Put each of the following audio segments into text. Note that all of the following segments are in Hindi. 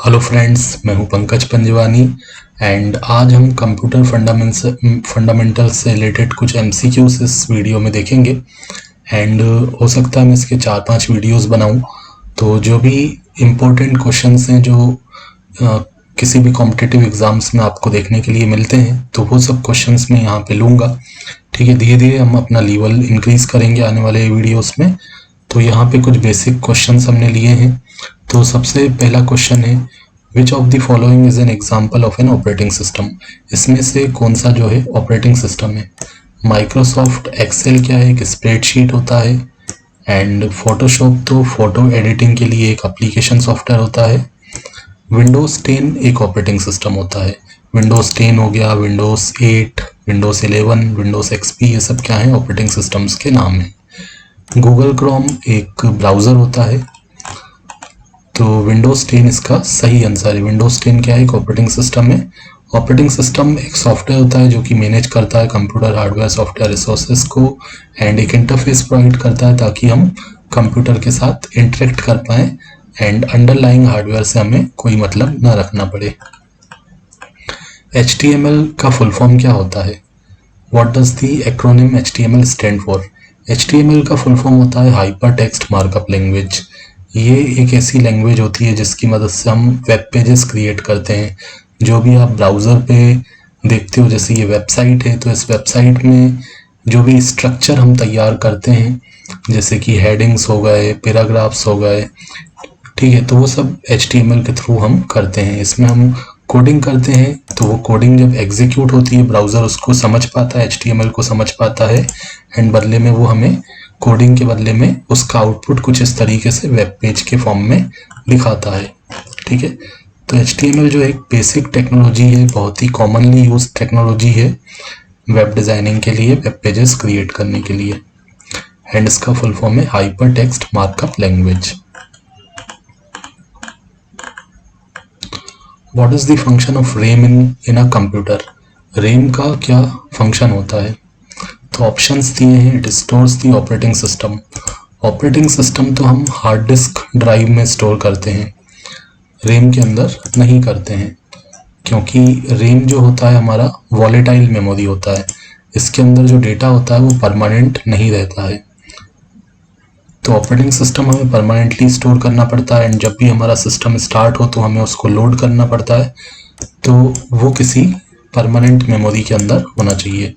हेलो फ्रेंड्स, मैं हूं पंकज पंजवानी एंड आज हम कंप्यूटर फंडामेंटल से रिलेटेड कुछ एमसीक्यूज इस वीडियो में देखेंगे। एंड हो सकता है मैं इसके 4-5 वीडियोस बनाऊं। तो जो भी इम्पोर्टेंट क्वेश्चंस हैं जो किसी भी कॉम्पिटिटिव एग्जाम्स में आपको देखने के लिए मिलते हैं, तो वो सब क्वेश्चंस मैं यहाँ पे लूँगा। ठीक है, धीरे धीरे हम अपना लेवल इंक्रीज करेंगे आने वाले वीडियोस में। तो यहाँ पे कुछ बेसिक क्वेश्चंस हमने लिए हैं। तो सबसे पहला क्वेश्चन है, विच of the following is an example of an operating system. इसमें से कौन सा जो है ऑपरेटिंग सिस्टम है। माइक्रोसॉफ्ट एक्सेल क्या है, एक स्प्रेडशीट होता है। एंड फोटोशॉप तो फोटो एडिटिंग के लिए एक एप्लीकेशन सॉफ्टवेयर होता है। विंडोज 10 एक ऑपरेटिंग सिस्टम होता है। विंडोज 10 हो गया, विंडोज 8, विंडोज 11, विंडोज एक्सपी, ये सब क्या है ऑपरेटिंग सिस्टम्स के नाम है। गूगल क्रोम एक ब्राउज़र होता है। तो विंडोज़ 10 इसका सही आंसर है। विंडोज़ 10 क्या है, एक ऑपरेटिंग सिस्टम है। ऑपरेटिंग सिस्टम एक सॉफ्टवेयर होता है जो कि मैनेज करता है कंप्यूटर हार्डवेयर सॉफ्टवेयर रिसोर्सेज को एंड एक इंटरफेस प्रोवाइड करता है ताकि हम कंप्यूटर के साथ इंटरेक्ट कर पाएँ एंड अंडरलाइंग हार्डवेयर से हमें कोई मतलब ना रखना पड़े। HTML का फुल फॉर्म क्या होता है। What does the acronym HTML stand for? HTML का फुल फॉर्म होता है हाइपर टेक्स्ट मार्कअप लैंग्वेज। ये एक ऐसी लैंग्वेज होती है जिसकी मदद से हम वेब पेजेस क्रिएट करते हैं। जो भी आप ब्राउज़र पे देखते हो, जैसे ये वेबसाइट है, तो इस वेबसाइट में जो भी स्ट्रक्चर हम तैयार करते हैं, जैसे कि हेडिंग्स हो गए, पैराग्राफ्स हो गए, ठीक है, तो वो सब HTML के थ्रू हम करते हैं। इसमें हम कोडिंग करते हैं, तो वो कोडिंग जब एग्जीक्यूट होती है, ब्राउज़र उसको समझ पाता है, HTML को समझ पाता है एंड बदले में वो हमें कोडिंग के बदले में उसका आउटपुट कुछ इस तरीके से वेब पेज के फॉर्म में दिखाता है। ठीक है, तो HTML जो एक बेसिक टेक्नोलॉजी है, बहुत ही कॉमनली यूज टेक्नोलॉजी है वेब डिज़ाइनिंग के लिए, वेब पेजेस क्रिएट करने के लिए। एंड इसका फुल फॉर्म है hyper text markup language. What is the function of RAM in a computer? RAM का क्या फंक्शन होता है। तो ऑप्शंस दिए हैं, it stores the operating system. Operating system तो हम हार्ड डिस्क ड्राइव में स्टोर करते हैं, रैम के अंदर नहीं करते हैं, क्योंकि रैम जो होता है हमारा वॉलेटाइल मेमोरी होता है। इसके अंदर जो डेटा होता है वो परमानेंट नहीं रहता है। तो ऑपरेटिंग सिस्टम हमें परमानेंटली स्टोर करना पड़ता है एंड जब भी हमारा सिस्टम स्टार्ट हो तो हमें उसको लोड करना पड़ता है, तो वो किसी परमानेंट मेमोरी के अंदर होना चाहिए।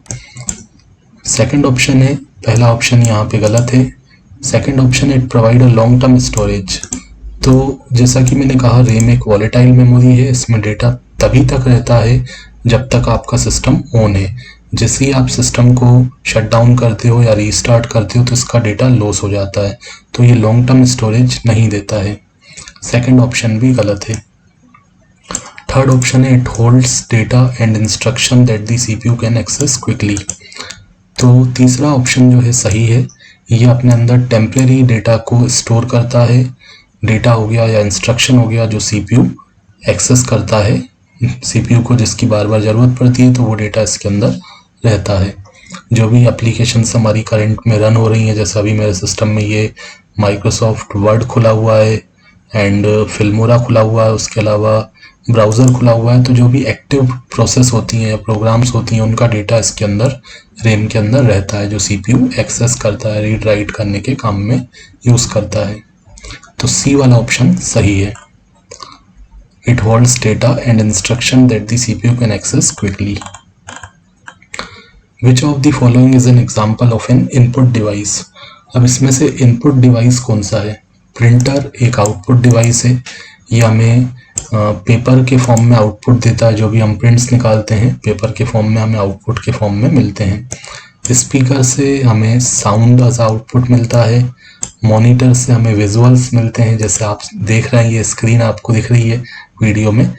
सेकंड ऑप्शन है, पहला ऑप्शन यहाँ पे गलत है। सेकंड ऑप्शन है, it provide a long term storage. तो जैसा कि मैंने कहा, रैम एक वॉलेटाइल मेमोरी है, इसमें डेटा तभी तक रहता है जब तक आपका सिस्टम ऑन है। जैसे ही आप सिस्टम को शट डाउन करते हो या रीस्टार्ट करते हो तो इसका डेटा लॉस हो जाता है, तो ये लॉन्ग टर्म स्टोरेज नहीं देता है। सेकंड ऑप्शन भी गलत है। थर्ड ऑप्शन है, it holds data and instruction that the CPU can access quickly. तो तीसरा ऑप्शन जो है सही है, ये अपने अंदर टेम्परेरी डेटा को स्टोर करता है। डेटा हो गया या इंस्ट्रक्शन हो गया जो CPU एक्सेस करता है, CPU को जिसकी बार बार ज़रूरत पड़ती है, तो वो डेटा इसके अंदर रहता है। जो भी एप्लीकेशंस हमारी करंट में रन हो रही हैं, जैसा अभी मेरे सिस्टम में ये माइक्रोसॉफ्ट वर्ड खुला हुआ है एंड फिल्मोरा खुला हुआ है, उसके अलावा ब्राउज़र खुला हुआ है, तो जो भी एक्टिव प्रोसेस होती हैं या प्रोग्राम्स होती हैं उनका डेटा इसके अंदर रैम के अंदर रहता है, जो CPU एक्सेस करता है, रीड राइट करने के काम में यूज़ करता है। तो सी वाला ऑप्शन सही है, it holds data and instruction that the CPU can access quickly. Which of the following is an example of an input device. अब इसमें से इनपुट डिवाइस कौन सा है। प्रिंटर एक आउटपुट डिवाइस है, ये हमें पेपर के फॉर्म में आउटपुट देता है। जो भी हम प्रिंट्स निकालते हैं पेपर के फॉर्म में हमें आउटपुट के फॉर्म में मिलते हैं। स्पीकर से हमें साउंड एज आउटपुट मिलता है। मॉनिटर से हमें विजुअल्स मिलते हैं, जैसे आप देख रहे हैं ये स्क्रीन आपको दिख रही है वीडियो में,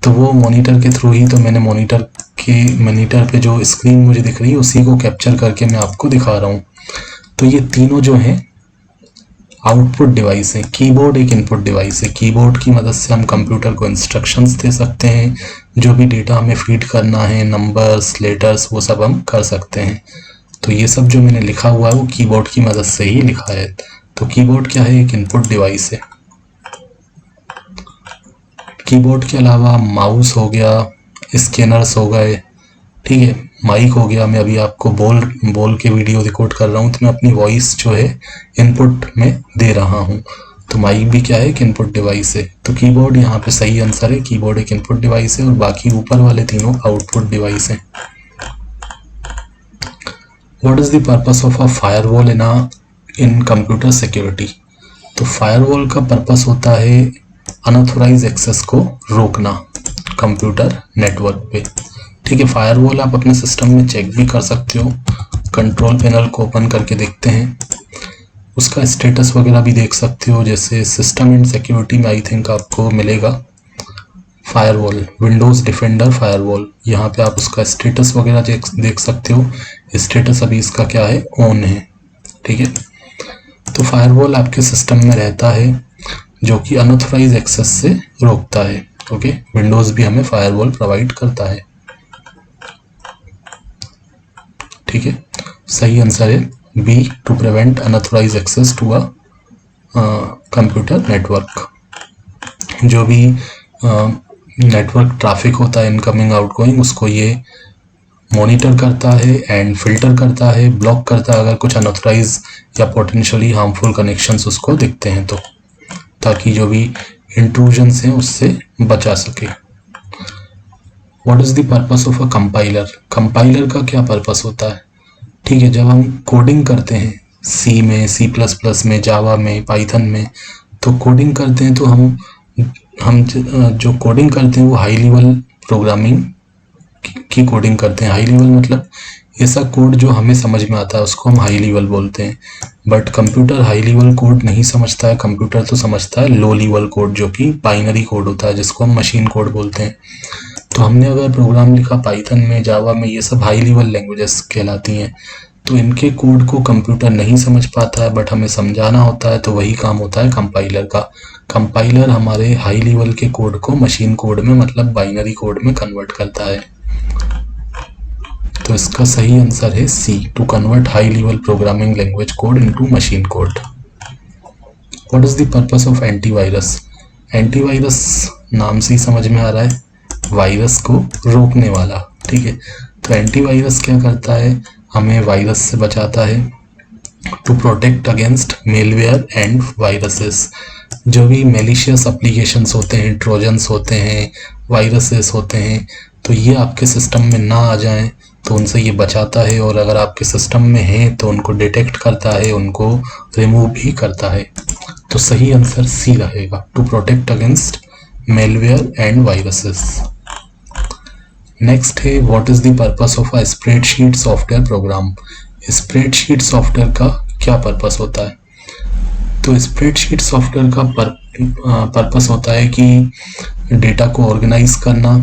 तो वो मॉनिटर के थ्रू ही, तो मैंने मॉनिटर पे जो स्क्रीन मुझे दिख रही है उसी को कैप्चर करके मैं आपको दिखा रहा हूँ। तो ये तीनों जो हैं आउटपुट डिवाइस है। कीबोर्ड एक इनपुट डिवाइस है, कीबोर्ड की मदद से हम कंप्यूटर को इंस्ट्रक्शंस दे सकते हैं, जो भी डेटा हमें फीड करना है, नंबर्स, लेटर्स, वो सब हम कर सकते हैं। तो ये सब जो मैंने लिखा हुआ है वो कीबोर्ड की मदद से ही लिखा है। तो कीबोर्ड क्या है, एक इनपुट डिवाइस है। कीबोर्ड के अलावा माउस हो गया, स्कैनर्स हो गए, ठीक है, माइक हो गया। मैं अभी आपको बोल के वीडियो रिकॉर्ड कर रहा हूँ, तो मैं अपनी वॉइस जो है इनपुट में दे रहा हूँ। तो माइक भी क्या है, एक इनपुट डिवाइस है। तो कीबोर्ड यहाँ पे सही आंसर है, कीबोर्ड एक इनपुट डिवाइस है और बाकी ऊपर वाले तीनों आउटपुट डिवाइस हैं। What is the purpose of a firewall in computer security? तो फायरवॉल का पर्पस होता है अनऑथोराइज एक्सेस को रोकना कंप्यूटर नेटवर्क पे, ठीक है। फायरवॉल आप अपने सिस्टम में चेक भी कर सकते हो। कंट्रोल पैनल को ओपन करके देखते हैं, उसका स्टेटस वगैरह भी देख सकते हो। जैसे सिस्टम एंड सिक्योरिटी में आई थिंक आपको मिलेगा फायरवॉल, विंडोज़ डिफेंडर फायरवॉल, यहाँ पे आप उसका स्टेटस वगैरह देख सकते हो। स्टेटस अभी इसका क्या है, ऑन है, ठीक है। तो फायरवॉल आपके सिस्टम में रहता है जो कि अनऑथोराइज एक्सेस से रोकता है, ओके। विंडोज़ भी हमें फायरवॉल प्रोवाइड करता है, ठीक है। सही आंसर है B, to prevent unauthorized access to a computer network. जो भी नेटवर्क ट्रैफिक होता है इनकमिंग आउटगोइंग, उसको ये मॉनिटर करता है एंड फिल्टर करता है, ब्लॉक करता है अगर कुछ अनऑथराइज या पोटेंशियली हार्मफुल कनेक्शंस उसको दिखते हैं तो, ताकि जो भी इंट्रूजन्स हैं उससे बचा सके। What is the purpose of a compiler? Compiler का क्या पर्पस होता है? ठीक है, जब हम कोडिंग करते हैं सी में, सी प्लस प्लस में, जावा में, पाइथन में, तो कोडिंग करते हैं तो हम जो कोडिंग करते हैं वो हाई लेवल प्रोग्रामिंग की कोडिंग करते हैं। हाई लेवल मतलब ऐसा कोड जो हमें समझ में आता है उसको हम हाई लेवल बोलते हैं। But computer high level code नहीं समझता है, कंप्यूटर तो समझता है लो लेवल कोड, जो कि बाइनरी कोड होता है, जिसको हम मशीन कोड बोलते हैं। तो हमने अगर प्रोग्राम लिखा पाइथन में, जावा में, ये सब हाई लेवल लैंग्वेजेस कहलाती हैं। तो इनके कोड को कंप्यूटर नहीं समझ पाता है, बट हमें समझाना होता है, तो वही काम होता है कंपाइलर का। कंपाइलर हमारे हाई लेवल के कोड को मशीन कोड में, मतलब बाइनरी कोड में कन्वर्ट करता है। तो इसका सही आंसर है C, to convert high level programming language code into machine code. What is the purpose of antivirus? Antivirus नाम से ही समझ में आ रहा है, वायरस को रोकने वाला, ठीक है। तो एंटीवायरस क्या करता है, हमें वायरस से बचाता है। To protect against malware and viruses, जो भी मेलिशियस एप्लीकेशंस होते हैं, ट्रोजन्स होते हैं, वायरसेस होते हैं, तो ये आपके सिस्टम में ना आ जाएं, तो उनसे ये बचाता है। और अगर आपके सिस्टम में हैं तो उनको डिटेक्ट करता है, उनको रिमूव भी करता है। तो सही आंसर सी रहेगा, to protect against malware and viruses. Next है what is the purpose of a spreadsheet software program? Spreadsheet software का क्या पर्पस होता है? तो स्प्रेडशीट सॉफ्टवेयर का पर्पस होता है कि डेटा को ऑर्गेनाइज करना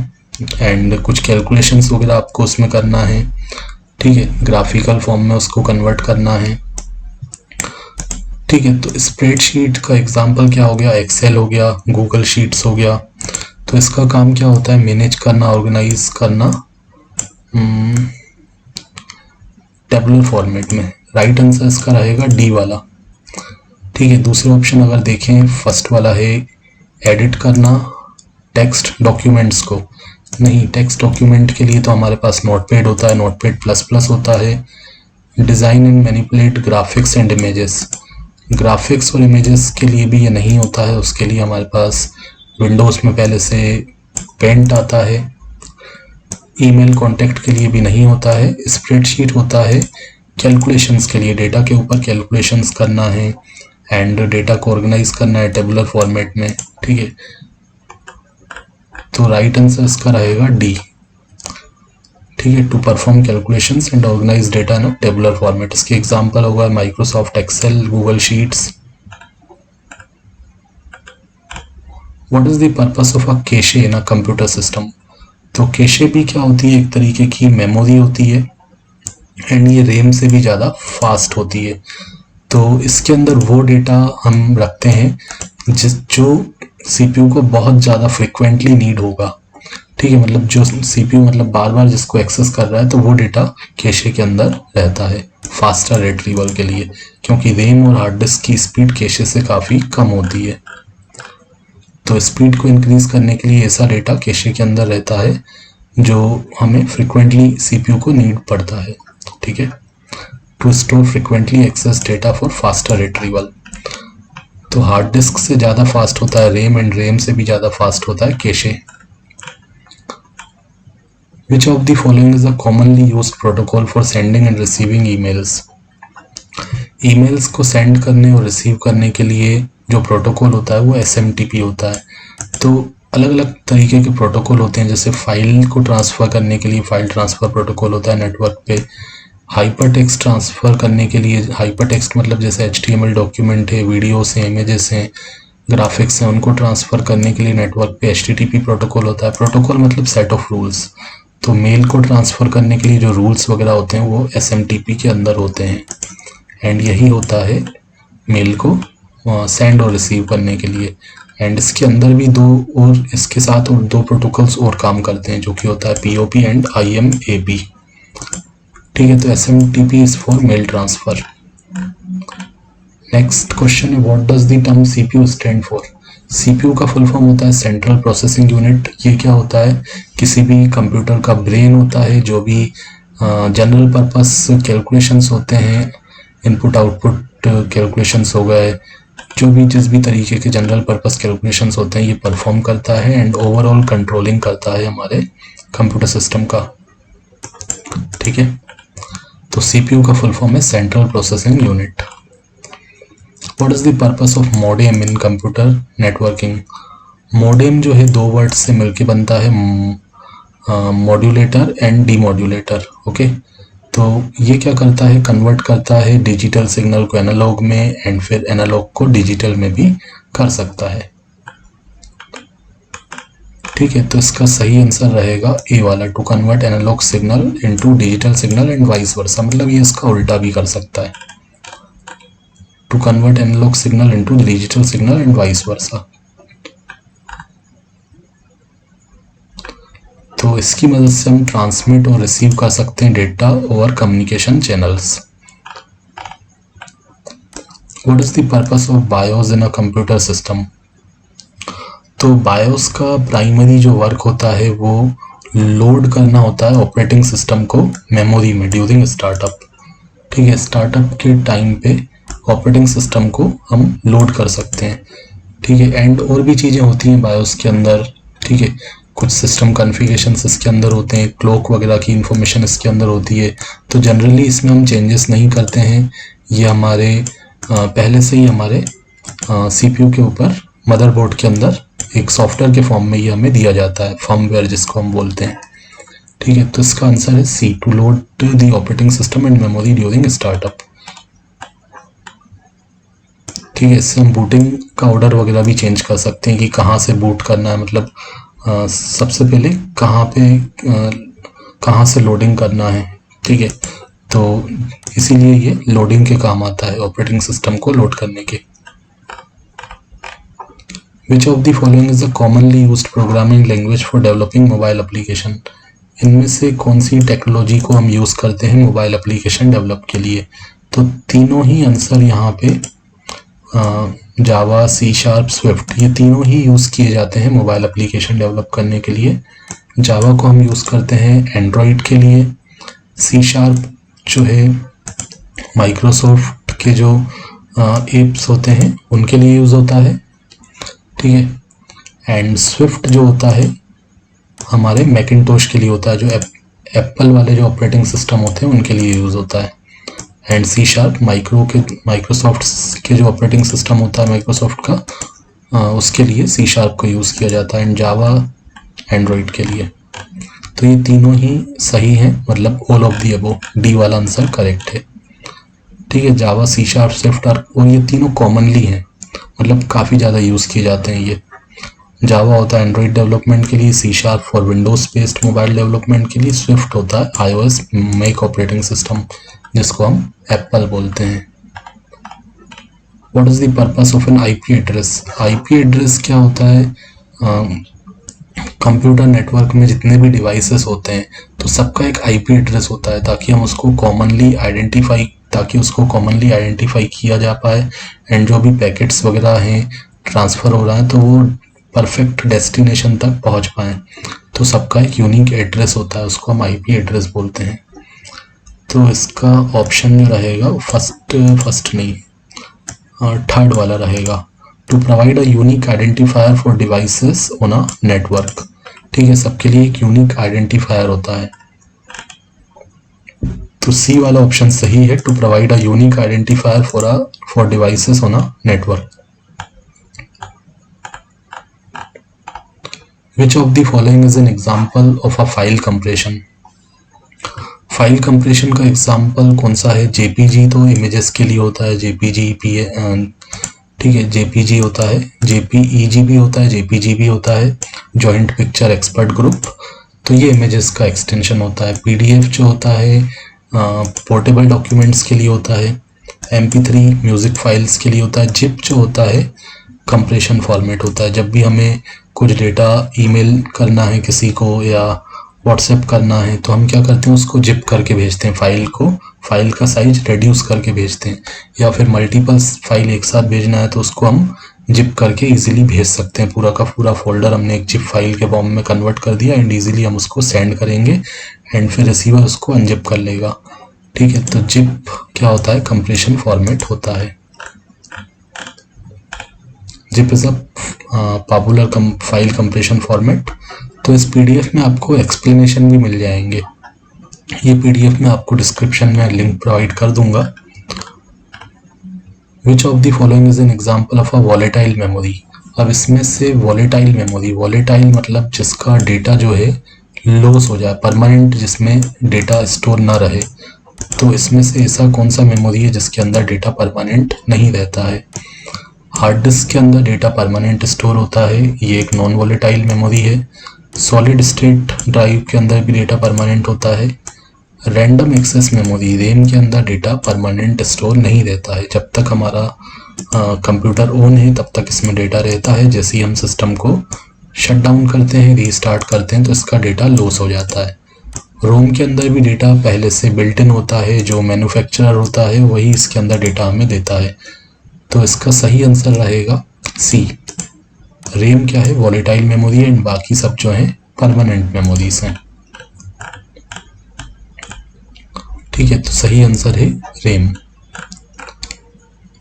एंड कुछ कैलकुलेशंस वगैरह आपको उसमें करना है, ठीक है। ग्राफिकल फॉर्म में उसको कन्वर्ट करना है, ठीक है। तो स्प्रेडशीट का एग्जांपल क्या हो गया, एक्सेल हो गया, गूगल शीट्स हो गया। तो इसका काम क्या होता है, मैनेज करना, ऑर्गेनाइज करना टेबुलर फॉर्मेट में। राइट आंसर इसका रहेगा डी वाला, ठीक है। दूसरे ऑप्शन अगर देखें, फर्स्ट वाला है एडिट करना टेक्स्ट डॉक्यूमेंट्स को। नहीं, टेक्स्ट डॉक्यूमेंट के लिए तो हमारे पास नोटपैड होता है, नोटपैड प्लस प्लस होता है। Design and manipulate graphics and images, graphics और इमेजेस के लिए भी ये नहीं होता है, उसके लिए हमारे पास विंडोज़ में पहले से पेंट आता है। ईमेल कॉन्टैक्ट के लिए भी नहीं होता है। स्प्रेडशीट होता है कैलकुलेशंस के लिए, डेटा के ऊपर कैलकुलेशंस करना है एंड डेटा को ऑर्गेनाइज करना है टेबुलर फॉर्मेट में, ठीक है। तो राइट आंसर इसका रहेगा डी, ठीक है। To perform calculations and organize data in tabular format. इसके एग्जांपल होगा Microsoft Excel, Google Sheets. What is the purpose of a cache in a computer system? तो कैशे भी क्या होती है, एक तरीके की मेमोरी होती है एंड ये रैम से भी ज़्यादा फास्ट होती है। तो इसके अंदर वो डेटा हम रखते हैं जो सीपीयू को बहुत ज़्यादा फ्रिक्वेंटली नीड होगा, ठीक है। मतलब जो सीपीयू मतलब बार बार जिसको एक्सेस कर रहा है, तो वो डेटा कैशे के अंदर रहता है फास्टर रिट्रीवल के लिए, क्योंकि रैम और हार्ड डिस्क की स्पीड कैशे से काफ़ी कम होती है। तो स्पीड को इंक्रीज करने के लिए ऐसा डेटा कैशे के अंदर रहता है जो हमें फ्रिक्वेंटली सीपीयू को नीड पड़ता है, ठीक है, to store frequently access data for faster retrieval. तो हार्ड डिस्क से ज़्यादा फास्ट होता है रैम, एंड रैम से भी ज़्यादा फास्ट होता है cache. Which of the following is a commonly used protocol for sending and receiving emails? Emails को सेंड करने और रिसीव करने के लिए जो प्रोटोकॉल होता है वो SMTP होता है। तो अलग अलग तरीके के प्रोटोकॉल होते हैं, जैसे फाइल को ट्रांसफ़र करने के लिए फाइल ट्रांसफ़र प्रोटोकॉल होता है नेटवर्क पे, हाइपर टेक्स्ट ट्रांसफ़र करने के लिए, हाइपर टेक्स्ट मतलब जैसे HTML डॉक्यूमेंट है, वीडियोस हैं, इमेजेस हैं, ग्राफिक्स हैं, उनको ट्रांसफ़र करने के लिए नेटवर्क पे HTTP प्रोटोकॉल होता है। प्रोटोकॉल मतलब सेट ऑफ रूल्स। तो मेल को ट्रांसफ़र करने के लिए जो रूल्स वगैरह होते हैं वो SMTP के अंदर होते हैं, एंड यही होता है मेल को सेंड और रिसीव करने के लिए। एंड इसके अंदर भी दो और इसके साथ और दो प्रोटोकॉल्स और काम करते हैं, जो कि होता है POP एंड IMAP, ठीक है। तो SMTP is for mail transfer. Next question है, what does the term CPU stand for? CPU का फुल फॉर्म होता है सेंट्रल प्रोसेसिंग यूनिट। ये क्या होता है? किसी भी कंप्यूटर का ब्रेन होता है, जो भी जनरल पर्पस कैलकुलेशंस होते हैं, इनपुट आउटपुट कैलकुलेशंस हो गए, जो भी जिस भी तरीके के जनरल पर्पस कैलकुलेशंस होते हैं ये परफॉर्म करता है, एंड ओवरऑल कंट्रोलिंग करता है हमारे कंप्यूटर सिस्टम का, ठीक है। तो CPU का फुल फॉर्म है central processing unit. What is the purpose of modem in computer networking? Modem जो है दो वर्ड से मिलके बनता है, मॉड्यूलेटर एंड डीमॉड्यूलेटर, ओके। तो ये क्या करता है? कन्वर्ट करता है डिजिटल सिग्नल को एनालॉग में, एंड फिर एनालॉग को डिजिटल में भी कर सकता है, ठीक है। तो इसका सही आंसर रहेगा ए वाला, to convert analogue signal into digital signal and vice versa. मतलब ये इसका उल्टा भी कर सकता है, to convert analogue signal into digital signal and vice versa. तो इसकी मदद से हम ट्रांसमिट और रिसीव कर सकते हैं data over communication channels. What is the purpose of BIOS in a computer system? तो बायोस का प्राइमरी जो वर्क होता है वो लोड करना होता है ऑपरेटिंग सिस्टम को मेमोरी में ड्यूरिंग स्टार्टअप, ठीक है। स्टार्टअप के टाइम पे ऑपरेटिंग सिस्टम को हम लोड कर सकते हैं, ठीक है। एंड और भी चीज़ें होती हैं बायोस के अंदर, ठीक है। कुछ सिस्टम कॉन्फ़िगरेशंस इसके अंदर होते हैं, क्लॉक वगैरह की इंफॉर्मेशन इसके अंदर होती है। तो जनरली इसमें हम चेंजेस नहीं करते हैं, ये हमारे पहले से ही हमारे CPU के ऊपर मदरबोर्ड के अंदर एक सॉफ्टवेयर के फॉर्म में ये हमें दिया जाता है, फर्मवेयर जिसको हम बोलते हैं, ठीक है। तो इसका आंसर है C, to load the operating system and memory during startup, ठीक है। इससे हम बूटिंग का ऑर्डर वगैरह भी चेंज कर सकते हैं कि कहाँ से बूट करना है, मतलब सबसे पहले कहाँ से लोडिंग करना है, ठीक है। तो इसीलिए ये लोडिंग के काम आता है, ऑपरेटिंग सिस्टम को लोड करने के। Which of the following is a commonly used programming language for developing mobile application? इनमें से कौन सी टेक्नोलॉजी को हम यूज़ करते हैं मोबाइल एप्लीकेशन डेवलप के लिए? तो तीनों ही आंसर यहाँ पे जावा, C#, स्विफ्ट, ये तीनों ही यूज़ किए जाते हैं मोबाइल एप्लीकेशन डेवलप करने के लिए। जावा को हम यूज़ करते हैं एंड्रॉयड के लिए, C# जो है माइक्रोसॉफ्ट के जो एप्स होते हैं उनके लिए यूज़ होता है, ठीक है। एंड स्विफ्ट जो होता है हमारे मैकिंटोश के लिए होता है, जो एप्पल वाले जो ऑपरेटिंग सिस्टम होते हैं उनके लिए यूज़ होता है। एंड C# माइक्रोसॉफ्ट के जो ऑपरेटिंग सिस्टम होता है माइक्रोसॉफ्ट का, उसके लिए C# को यूज़ किया जाता है, एंड जावा एंड्रॉयड के लिए। तो ये तीनों ही सही हैं, मतलब all of the above, D वाला आंसर करेक्ट है, ठीक है। जावा, C#, स्विफ्ट और ये तीनों कॉमनली हैं, मतलब काफ़ी ज़्यादा यूज़ किए जाते हैं ये। जावा होता है एंड्रॉयड डेवलपमेंट के लिए, C# for Windows based mobile development के लिए, स्विफ्ट होता है iOS मैक ऑपरेटिंग सिस्टम जिसको हम एप्पल बोलते हैं। What is the purpose of an IP address? IP address क्या होता है? कंप्यूटर नेटवर्क में जितने भी डिवाइसेस होते हैं तो सबका एक IP एड्रेस होता है, ताकि उसको कॉमनली आइडेंटिफाई किया जा पाए, एंड जो भी पैकेट्स वगैरह हैं ट्रांसफ़र हो रहा है तो वो परफेक्ट डेस्टिनेशन तक पहुंच पाएं। तो सबका एक यूनिक एड्रेस होता है, उसको हम आईपी एड्रेस बोलते हैं। तो इसका ऑप्शन जो रहेगा फर्स्ट नहीं, थर्ड वाला रहेगा, to provide a unique identifier for devices on a network. ठीक है, सबके लिए एक यूनिक आइडेंटिफायर होता है। तो सी वाला ऑप्शन सही है, to provide a unique identifier for devices on a network. Which of the following is an example of a file compression. File compression का एग्जांपल कौन सा है? जेपीजी तो इमेजेस के लिए होता है, जेपीजी ठीक है, जेपीजी होता है, जेपीईजी भी होता है, जेपीजी भी होता है, जॉइंट पिक्चर एक्सपर्ट ग्रुप, तो ये इमेजेस का एक्सटेंशन होता है। पीडीएफ जो होता है पोर्टेबल डॉक्यूमेंट्स के लिए होता है, MP3 म्यूजिक फाइल्स के लिए होता है, जिप जो होता है कंप्रेशन फॉर्मेट होता है। जब भी हमें कुछ डेटा ईमेल करना है किसी को या व्हाट्सएप करना है तो हम क्या करते हैं, उसको जिप करके भेजते हैं, फाइल का साइज रिड्यूस करके भेजते हैं। या फिर मल्टीपल फाइल एक साथ भेजना है तो उसको हम जिप करके इजीली भेज सकते हैं। पूरा का पूरा फोल्डर हमने एक जिप फाइल के फॉर्म में कन्वर्ट कर दिया एंड इजीली हम उसको सेंड करेंगे एंड फिर रिसीवर उसको अनजिप कर लेगा। ठीक है, तो जिप क्या होता है? कंप्रेशन फॉर्मेट होता है। Zip is a popular file compression format. तो इस पीडीएफ में आपको एक्सप्लेनेशन भी मिल जाएंगे, ये पीडीएफ में आपको डिस्क्रिप्शन में लिंक प्रोवाइड कर दूंगा। विच of the following is an example of a volatile memory. अब इसमें से वॉलेटाइल मेमोरी, वॉलेटाइल मतलब जिसका डेटा जो है लॉस हो जाए, परमानेंट जिसमें डेटा स्टोर ना रहे, तो इसमें से ऐसा कौन सा मेमोरी है जिसके अंदर डेटा परमानेंट नहीं रहता है? हार्ड डिस्क के अंदर डेटा परमानेंट स्टोर होता है, ये एक नॉन वॉलेटाइल मेमोरी है। सॉलिड स्टेट ड्राइव के अंदर भी डेटा परमानेंट होता है। रैंडम एक्सेस मेमोरी, रैम के अंदर डेटा परमानेंट स्टोर नहीं रहता है। जब तक हमारा कंप्यूटर ऑन है तब तक इसमें डेटा रहता है, जैसे ही हम सिस्टम को शट डाउन करते हैं, रीस्टार्ट करते हैं, तो इसका डेटा लॉस हो जाता है। रोम के अंदर भी डेटा पहले से बिल्ट इन होता है, जो मैन्युफैक्चरर होता है वही इसके अंदर डेटा हमें देता है। तो इसका सही आंसर रहेगा सी। रैम क्या है? वॉलेटाइल मेमोरी है एंड बाकी सब जो है परमानेंट मेमोरीज हैं। ठीक है, तो सही आंसर है RAM.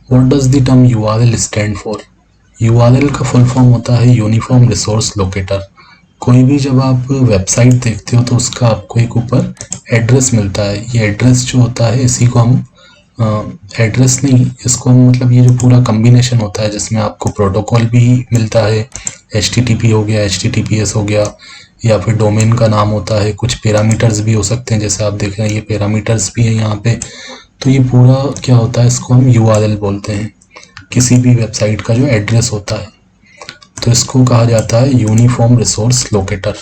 What does the term URL stand for? URL का फुल फॉर्म होता है यूनिफॉर्म रिसोर्स लोकेटर। कोई भी जब आप वेबसाइट देखते हो तो उसका आपको एक ऊपर एड्रेस मिलता है। ये एड्रेस जो होता है इसी को हम एड्रेस नहीं, इसको हम मतलब ये जो पूरा कम्बिनेशन होता है जिसमें आपको प्रोटोकॉल भी मिलता है, HTTP हो गया, HTTPS हो गया, या फिर डोमेन का नाम होता है, कुछ पैरामीटर्स भी हो सकते हैं, जैसे आप देख रहे हैं ये पैरामीटर्स भी है यहाँ पे। तो ये पूरा क्या होता है, इसको हम URL बोलते हैं, किसी भी वेबसाइट का जो एड्रेस होता है। तो इसको कहा जाता है यूनिफॉर्म रिसोर्स लोकेटर।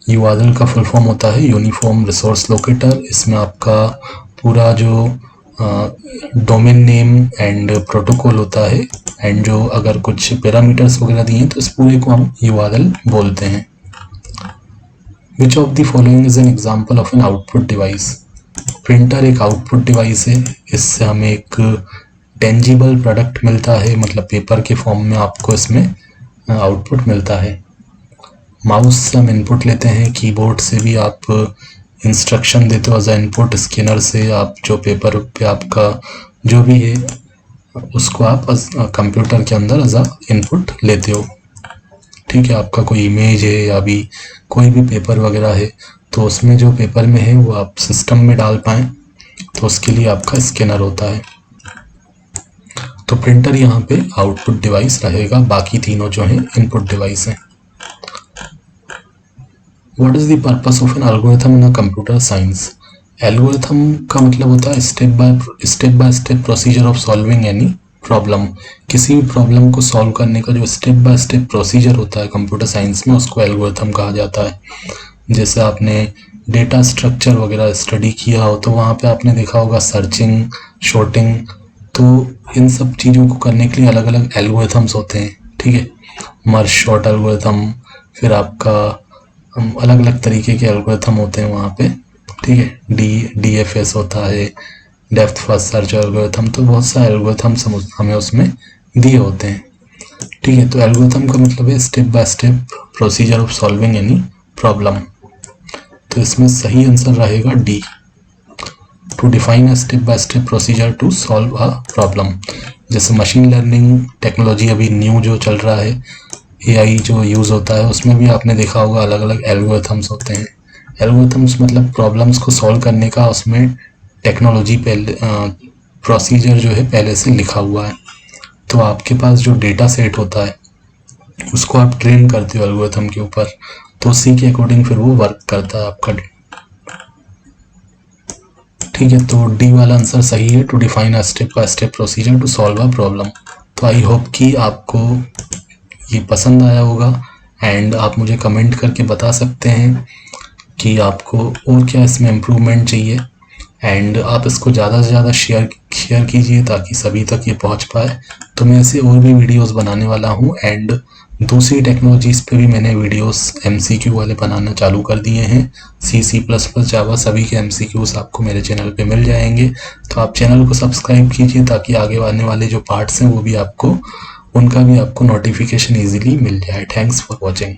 URL का फुल फॉर्म होता है यूनिफॉर्म रिसोर्स लोकेटर। इसमें आपका पूरा जो डोमेन नेम एंड प्रोटोकॉल होता है एंड जो अगर कुछ पैरामीटर्स वगैरह दिए हैं तो इस पूरे को हम URL बोलते हैं। विच of the following is an example of an output device? Printer एक आउटपुट डिवाइस है, इससे हमें एक टेंजिबल प्रोडक्ट मिलता है, मतलब पेपर के फॉर्म में आपको इसमें आउटपुट मिलता है। माउस से हम इनपुट लेते हैं, कीबोर्ड से भी आप इंस्ट्रक्शन देते हो एज इनपुट, स्कैनर से आप जो पेपर पे आपका जो भी है उसको आप कंप्यूटर के अंदर एज इनपुट लेते हो। ठीक है, आपका कोई इमेज है या भी कोई भी पेपर वगैरह है तो उसमें जो पेपर में है वो आप सिस्टम में डाल पाएँ तो उसके लिए आपका स्कैनर होता है। तो प्रिंटर यहाँ पे आउटपुट डिवाइस रहेगा, बाकी तीनों जो हैं इनपुट डिवाइस हैं। What is the purpose of an algorithm in a computer science? Algorithm का मतलब होता है step by step procedure of solving any problem. किसी भी प्रॉब्लम को सॉल्व करने का जो स्टेप बाय स्टेप प्रोसीजर होता है कंप्यूटर साइंस में उसको एल्गोरिथम कहा जाता है। जैसे आपने डेटा स्ट्रक्चर वगैरह स्टडी किया हो तो वहाँ पे आपने देखा होगा सर्चिंग, शॉर्टिंग, तो इन सब चीज़ों को करने के लिए अलग अलग एल्गोरिथम्स होते हैं। ठीक है, मर्ज शॉर्ट एल्गोरिथम, फिर आपका अलग अलग तरीके के एल्गोरिथम होते हैं वहाँ पे। ठीक है, DFS होता है, डेप्थ फर्स्ट सर्च एल्गोरिथम, तो बहुत सारे एल्गोरिथम्स हमें उसमें दिए होते हैं। ठीक है, तो एल्गोरिथम का मतलब है step by step procedure of solving any problem. तो इसमें सही आंसर रहेगा D, to define a step by step procedure to solve a problem. जैसे मशीन लर्निंग टेक्नोलॉजी अभी न्यू जो चल रहा है, एआई जो यूज़ होता है, उसमें भी आपने देखा होगा अलग अलग एल्गोरिथम्स होते हैं। एल्गोरिथम्स मतलब प्रॉब्लम्स को सॉल्व करने का उसमें टेक्नोलॉजी पहले प्रोसीजर जो है पहले से लिखा हुआ है। तो आपके पास जो डेटा सेट होता है उसको आप ट्रेन करते हो एल्गोरिथम के ऊपर, तो उसी के अकॉर्डिंग फिर वो वर्क करता है आपका। ठीक है, तो डी वाला आंसर सही है, to define a step by step procedure to solve a problem. तो आई होप कि आपको ये पसंद आया होगा, एंड आप मुझे कमेंट करके बता सकते हैं कि आपको और क्या इसमें इम्प्रूवमेंट चाहिए, एंड आप इसको ज़्यादा से ज़्यादा शेयर कीजिए ताकि सभी तक ये पहुंच पाए। तो मैं ऐसे और भी वीडियोस बनाने वाला हूं, एंड दूसरी टेक्नोलॉजीज़ पे भी मैंने वीडियोस एमसीक्यू वाले बनाना चालू कर दिए हैं। C++, जावा सभी के एमसीक्यूज आपको मेरे चैनल पे मिल जाएंगे। तो आप चैनल को सब्सक्राइब कीजिए ताकि आगे आने वाले जो पार्ट्स हैं वो भी आपको, उनका भी आपको नोटिफिकेशन ईजिली मिल जाए। Thanks for watching.